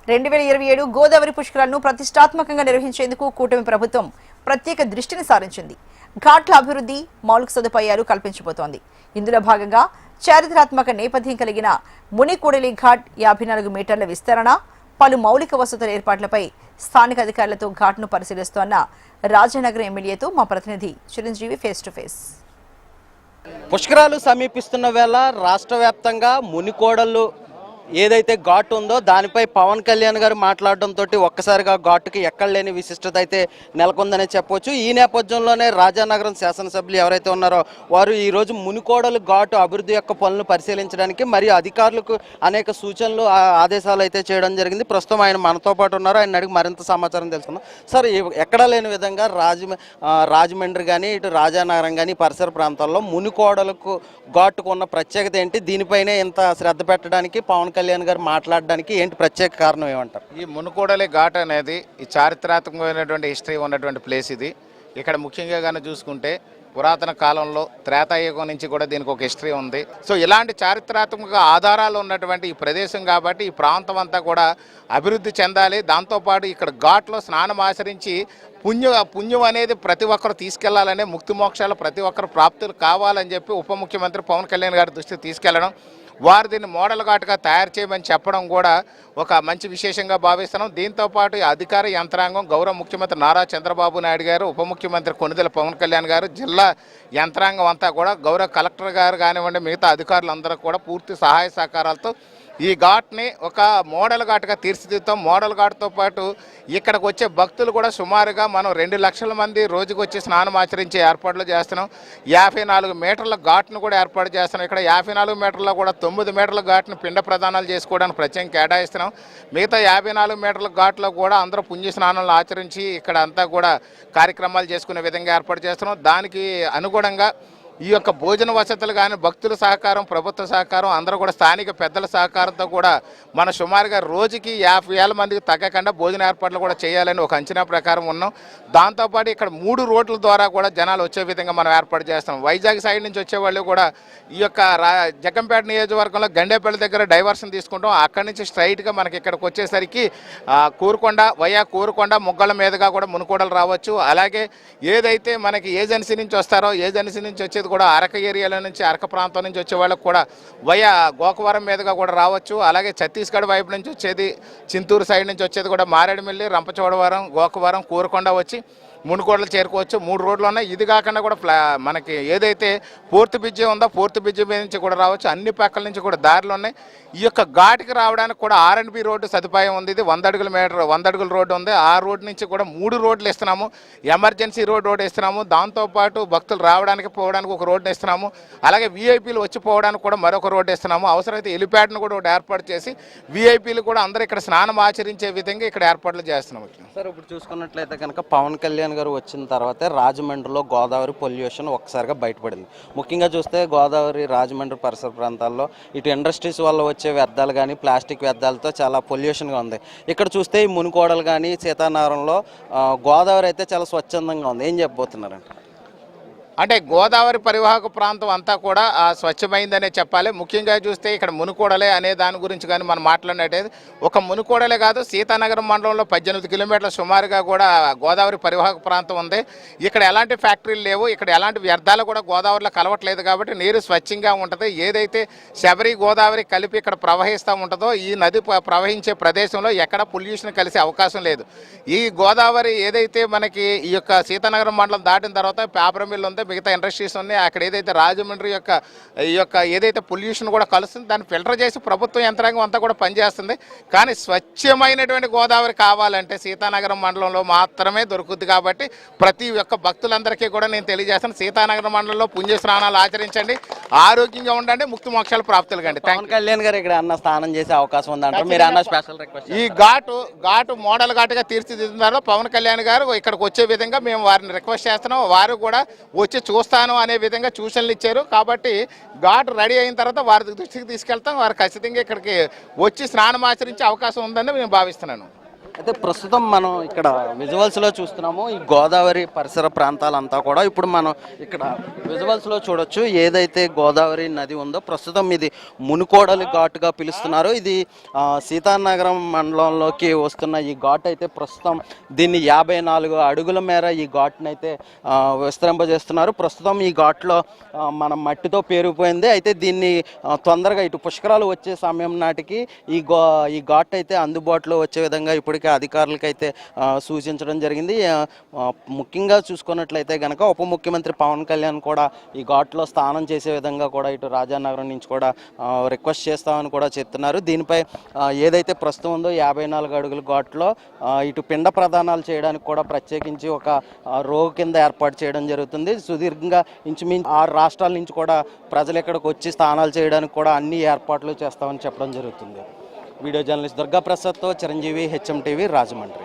2027 గోదావరి పుష్కరాలను ప్రతిష్టాత్మకంగా నిర్వహించేందుకు కూటమి ప్రభుత్వం ప్రత్యేక దృష్టిని సారించింది. ఘాట్ల అభివృద్ధి, మౌలిక సదుపాయాలు కల్పించబోతోంది. ఇందులో భాగంగా చారిత్రాత్మక నేపథ్యం కలిగిన మునికూడలి ఘాట్ 54 మీటర్ల విస్తరణ, పలు మౌలిక వసతుల ఏర్పాట్లపై స్థానిక అధికారులతో ఘాట్ను పరిశీలిస్తోన్న రాజనగరం ఎమ్మెల్యేతో మా ప్రతినిధి చిరంజీవి ఫేస్ టు ఫేస్. పుష్కరాలు సమీపిస్తున్న వేళ రాష్ట్ర వ్యాప్తంగా మునికోడళ్ళు ఏదైతే ఘాట్ ఉందో దానిపై పవన్ కళ్యాణ్ గారు మాట్లాడడంతో ఒక్కసారిగా ఘాటుకి ఎక్కడ లేని విశిష్టత అయితే నెలకొందనే చెప్పవచ్చు. ఈ నేపథ్యంలోనే రాజానగరం శాసనసభ్యులు ఎవరైతే ఉన్నారో వారు ఈరోజు మునికోడలు ఘాటు అభివృద్ధి యొక్క పనులను పరిశీలించడానికి మరియు అధికారులకు అనేక సూచనలు ఆదేశాలు అయితే చేయడం జరిగింది. ప్రస్తుతం ఆయన మనతో పాటు ఉన్నారు. ఆయన అడిగి మరింత సమాచారం తెలుసుకుందాం. సార్, ఎక్కడా లేని విధంగా రాజమండ్రి కానీ ఇటు రాజానగరం కానీ పరిసర ప్రాంతాల్లో మునికోడలకు ఘాటుకు ఉన్న ప్రత్యేకత ఏంటి? దీనిపైనే ఇంత శ్రద్ధ పెట్టడానికి పవన్ కళ్యాణ్ గారు మాట్లాడడానికి ఏంటి ప్రత్యేక కారణం ఏమంటారు? ఈ మునుకోడలి ఘాట్ అనేది ఈ చారిత్రాత్మకమైనటువంటి హిస్టరీ ఉన్నటువంటి ప్లేస్ ఇది. ఇక్కడ ముఖ్యంగా కానీ చూసుకుంటే పురాతన కాలంలో త్రేతాయుగం నుంచి కూడా దీనికి ఒక హిస్టరీ ఉంది. సో ఇలాంటి చారిత్రాత్మక ఆధారాలు ఉన్నటువంటి ఈ ప్రదేశం కాబట్టి ఈ ప్రాంతం అంతా కూడా అభివృద్ధి చెందాలి. దాంతోపాటు ఇక్కడ ఘాట్లో స్నానం ఆచరించి పుణ్యం అనేది ప్రతి ఒక్కరు తీసుకెళ్లాలనే, ముక్తి మోక్షాలు ప్రతి ఒక్కరు ప్రాప్తులు కావాలని చెప్పి ఉప ముఖ్యమంత్రి పవన్ కళ్యాణ్ గారి దృష్టికి తీసుకెళ్లడం, వారు దీన్ని మోడల్ ఘాట్గా తయారు చేయమని చెప్పడం కూడా ఒక మంచి విశేషంగా భావిస్తున్నాం. దీంతోపాటు అధికార యంత్రాంగం, గౌరవ ముఖ్యమంత్రి నారా చంద్రబాబు నాయుడు గారు, ఉప ముఖ్యమంత్రి కొణిదెల పవన్ కళ్యాణ్ గారు, జిల్లా యంత్రాంగం అంతా కూడా, గౌరవ కలెక్టర్ గారు కానివ్వండి, మిగతా అధికారులందరూ కూడా పూర్తి సహాయ సహకారాలతో ఈ ఘాట్ని ఒక మోడల్ ఘాట్గా తీర్చిదిద్దాం. మోడల్ ఘాట్తో పాటు ఇక్కడికి వచ్చే భక్తులు కూడా సుమారుగా మనం 2 లక్షల మంది రోజుకు వచ్చి స్నానం ఆచరించే ఏర్పాట్లు చేస్తున్నాం. 54 మీటర్ల ఘాట్ను కూడా ఏర్పాటు చేస్తున్నాం. ఇక్కడ 54 మీటర్లో కూడా 9 మీటర్ల ఘాట్ను పిండ ప్రదానాలు చేసుకోవడానికి ప్రత్యేకంగా కేటాయిస్తున్నాం. మిగతా 54 మీటర్ల ఘాట్లో కూడా అందరూ పుణ్య స్నానాలు ఆచరించి ఇక్కడ అంతా కూడా కార్యక్రమాలు చేసుకునే విధంగా ఏర్పాటు చేస్తున్నాం. దానికి అనుగుణంగా ఈ యొక్క భోజన వసతులు కానీ, భక్తుల సహకారం, ప్రభుత్వ సహకారం, అందరూ కూడా స్థానిక పెద్దల సహకారంతో కూడా మన సుమారుగా రోజుకి 50,000 మందికి తగ్గకుండా భోజన ఏర్పాట్లు కూడా చేయాలని ఒక అంచనా ప్రకారం ఉన్నాం. దాంతోపాటు ఇక్కడ 3 రోడ్ల ద్వారా కూడా జనాలు వచ్చే విధంగా మనం ఏర్పాటు చేస్తాం. వైజాగ్ సైడ్ నుంచి వచ్చేవాళ్ళు కూడా ఈ యొక్క జగ్గంపేట నియోజకవర్గంలో గండేపల్లి దగ్గర డైవర్షన్ తీసుకుంటాం. అక్కడి నుంచి స్ట్రైట్గా మనకి ఇక్కడికి వచ్చేసరికి కోరుకొండ ముగ్గల మీదుగా కూడా మునుకోడలు రావచ్చు. అలాగే ఏదైతే మనకి ఏజెన్సీ నుంచి వస్తారో, ఏజెన్సీ నుంచి వచ్చేది కూడా అరక ఏరియాల నుంచి, అరక ప్రాంతం నుంచి వచ్చే వాళ్ళకు కూడా గోకవరం మీదుగా కూడా రావచ్చు. అలాగే ఛత్తీస్గఢ్ వైపు నుంచి వచ్చేది, చింతూరు సైడ్ నుంచి వచ్చేది కూడా మారేడుమిల్లి, రంపచోడవరం, గోకవరం, కోరుకొండ వచ్చి మునుకోడలు చేరుకోవచ్చు. 3 రోడ్లు ఉన్నాయి. ఇది కాకుండా కూడా మనకి ఏదైతే పోర్తు బ్రిడ్జి ఉందో పోర్తు బ్రిడ్జి మీద నుంచి కూడా రావచ్చు. అన్ని పక్కల నుంచి కూడా దారులు ఉన్నాయి. ఈ యొక్క ఘాటికి రావడానికి కూడా R&B రోడ్డు సదుపాయం ఉంది. ఇది 100 అడుగుల రోడ్డు ఉంది. ఆ రోడ్డు నుంచి కూడా 3 రోడ్లు ఇస్తున్నాము. ఎమర్జెన్సీ రోడ్డు ఇస్తున్నాము. దాంతోపాటు భక్తులు రావడానికి పోవడానికి ఒక రోడ్డు ఇస్తున్నాము. అలాగే VIPలు వచ్చిపోవడానికి కూడా మరొక రోడ్డు ఇస్తున్నాము. అవసరమైతే హెలిప్యాడ్ను కూడా ఒకటి ఏర్పాటు చేసి VIPలు కూడా అందరూ ఇక్కడ స్నానం ఆచరించే విధంగా ఇక్కడ ఏర్పాట్లు చేస్తున్నాము. సార్, ఇప్పుడు చూసుకున్నట్లయితే కనుక పవన్ కళ్యాణ్ గారు వచ్చిన తర్వాతే రాజమండ్రిలో గోదావరి పొల్యూషన్ ఒక్కసారిగా బయటపడింది. ముఖ్యంగా చూస్తే గోదావరి, రాజమండ్రి పరిసర ప్రాంతాల్లో ఇటు ఇండస్ట్రీస్ వల్ల వచ్చే వ్యర్థాలు కానీ, ప్లాస్టిక్ వ్యర్థాలతో చాలా పొల్యూషన్గా ఉంది. ఇక్కడ చూస్తే ఈ మునుకోడలు కానీ, సీతానగరంలో గోదావరి అయితే చాలా స్వచ్ఛందంగా ఉంది. ఏం చెప్పబోతున్నారంటే అంటే గోదావరి పరివాహక ప్రాంతం అంతా కూడా స్వచ్ఛమైందనే చెప్పాలి. ముఖ్యంగా చూస్తే ఇక్కడ మునుకోడలే అనే దాని గురించి కానీ మనం మాట్లాడినట్టయితే ఒక మునుకోడలే కాదు, సీతానగరం మండలంలో 18 కిలోమీటర్ల సుమారుగా కూడా గోదావరి పరివాహక ప్రాంతం ఉంది. ఇక్కడ ఎలాంటి ఫ్యాక్టరీలు లేవు. ఇక్కడ ఎలాంటి వ్యర్థాలు కూడా గోదావరిలో కలవట్లేదు. కాబట్టి నీరు స్వచ్ఛంగా ఉంటుంది. ఏదైతే శబరి గోదావరి కలిపి ఇక్కడ ప్రవహిస్తూ ఉంటుందో ఈ నది ప్రవహించే ప్రదేశంలో ఎక్కడ పొల్యూషన్ కలిసే అవకాశం లేదు. ఈ గోదావరి ఏదైతే మనకి ఈ యొక్క సీతానగరం మండలం దాటిన తర్వాత పేపర్ మిల్ ఉంది, మిగతా ఇండస్ట్రీస్ ఉన్నాయి. అక్కడ ఏదైతే రాజమండ్రి యొక్క ఏదైతే పొల్యూషన్ కూడా కలుస్తుంది దాన్ని ఫిల్టర్ చేసి ప్రభుత్వ యంత్రాంగం అంతా కూడా పనిచేస్తుంది. కానీ స్వచ్ఛమైనటువంటి గోదావరి కావాలంటే సీతానగరం మండలంలో మాత్రమే దొరుకుతుంది. కాబట్టి ప్రతి ఒక్క భక్తులందరికీ కూడా నేను తెలియజేస్తాను, సీతానగరం మండలంలో పుణ్య స్నానాలు ఆచరించండి, ఆరోగ్యంగా ఉండండి, ముక్తి మోక్షాలు ప్రాప్తులు కండి. పవన్ కళ్యాణ్ గారు ఇక్కడ అన్న స్నానం చేసే అవకాశం ఉందంటారు. మీరు అన్న స్పెషల్ రిక్వెస్ట్ ఈ ఘాటు మోడల్ ఘాటుగా తీర్చిదిద్దుతారో పవన్ కళ్యాణ్ గారు ఇక్కడికి వచ్చే విధంగా మేము వారిని రిక్వెస్ట్ చేస్తున్నాం. వారు కూడా వచ్చి చూస్తాను అనే విధంగా సూచనలు ఇచ్చారు. కాబట్టి ఘాట్ రెడీ అయిన తర్వాత వారి దృష్టికి తీసుకెళ్తాం. వారు ఖచ్చితంగా ఇక్కడికి వచ్చి స్నానం ఆచరించే అవకాశం ఉందని నేను భావిస్తున్నాను. అయితే ప్రస్తుతం మనం ఇక్కడ విజువల్స్లో చూస్తున్నాము ఈ గోదావరి పరిసర ప్రాంతాలంతా కూడా ఇప్పుడు మనం ఇక్కడ విజువల్స్లో చూడొచ్చు ఏదైతే గోదావరి నది ఉందో ప్రస్తుతం ఇది మునుకోడలి ఘాటుగా పిలుస్తున్నారు. ఇది సీతానగరం మండలంలోకి వస్తున్న ఈ ఘాట్ అయితే ప్రస్తుతం దీన్ని 54 అడుగుల మేర ఈ ఘాట్ని అయితే విస్తరింపజేస్తున్నారు. ప్రస్తుతం ఈ ఘాట్లో మన మట్టితో పేరుకుపోయింది. అయితే దీన్ని తొందరగా ఇటు పుష్కరాలు వచ్చే సమయం నాటికి ఈ ఘాట్ అయితే అందుబాటులో వచ్చే విధంగా ఇప్పటికే అధికారులకు అయితే సూచించడం జరిగింది. ముఖ్యంగా చూసుకున్నట్లయితే కనుక ఉప ముఖ్యమంత్రి పవన్ కళ్యాణ్ కూడా ఈ ఘాట్లో స్నానం చేసే విధంగా కూడా ఇటు రాజానగరం నుంచి కూడా రిక్వెస్ట్ చేస్తామని కూడా చెప్తున్నారు. దీనిపై ఏదైతే ప్రస్తుతం ఉందో 54 అడుగుల ఘాట్లో ఇటు పిండ ప్రదానాలు చేయడానికి కూడా ప్రత్యేకించి ఒక రోగ్ కింద ఏర్పాటు చేయడం జరుగుతుంది. సుదీర్ఘంగా ఇంచుమించు 6 రాష్ట్రాల నుంచి కూడా ప్రజలు ఇక్కడికి వచ్చి స్నానాలు చేయడానికి కూడా అన్ని ఏర్పాట్లు చేస్తామని చెప్పడం జరుగుతుంది. వీడియో జర్నలిస్ట్ దుర్గా ప్రసాద్తో చిరంజీవి, హెచ్ఎం టీవీ, రాజమండ్రి.